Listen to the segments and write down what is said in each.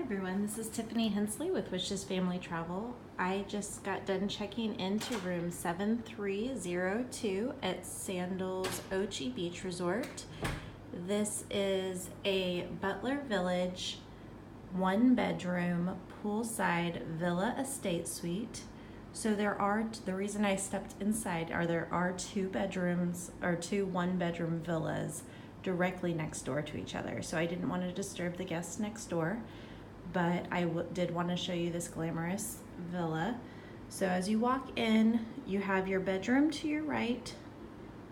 everyone, this is Tiffany Hensley with Wishes Family Travel. I just got done checking into room 7302 at Sandals Ochi Beach Resort. This is a Butler Village, 1-bedroom, poolside villa estate suite. So the reason I stepped inside there are 2 bedrooms or 2 1-bedroom villas directly next door to each other. So I didn't want to disturb the guests next door, but I did want to show you this glamorous villa. So as you walk in, you have your bedroom to your right,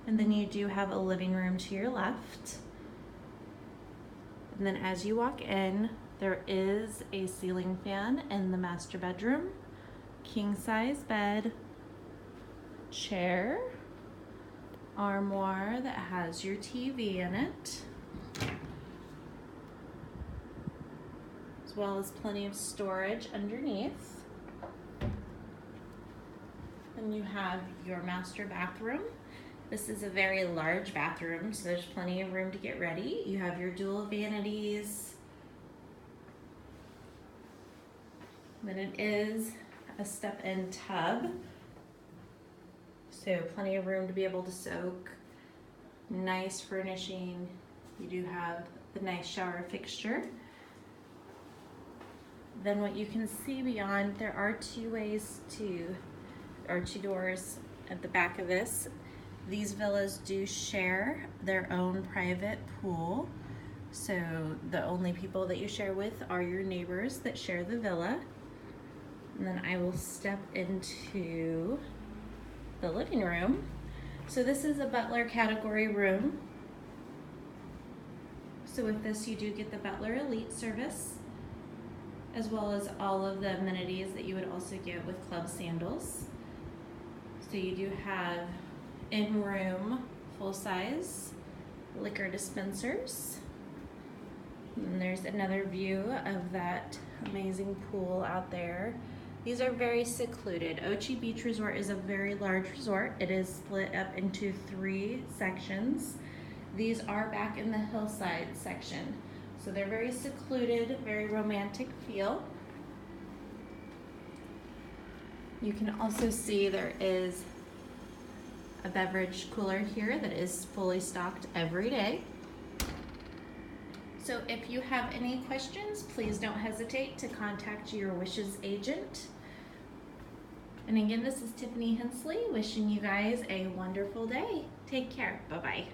and then you do have a living room to your left. And then as you walk in, there is a ceiling fan in the master bedroom, king size bed, chair, armoire that has your TV in it, as well as plenty of storage underneath. Then you have your master bathroom. This is a very large bathroom, so there's plenty of room to get ready. You have your dual vanities. Then it is a step-in tub. So plenty of room to be able to soak. Nice furnishing. You do have the nice shower fixture. Then what you can see beyond, there are 2 doors at the back of this. These villas do share their own private pool. So the only people that you share with are your neighbors that share the villa. And then I will step into the living room. So this is a Butler category room. So with this you do get the Butler Elite service, as well as all of the amenities that you would also get with Club Sandals. So you do have in-room full-size liquor dispensers. And there's another view of that amazing pool out there. These are very secluded. Ochi Beach Resort is a very large resort. It is split up into 3 sections. These are back in the hillside section. So they're very secluded, very romantic feel. You can also see there is a beverage cooler here that is fully stocked every day. So if you have any questions, please don't hesitate to contact your Wishes agent. And again, this is Tiffany Hensley wishing you guys a wonderful day. Take care. Bye-bye.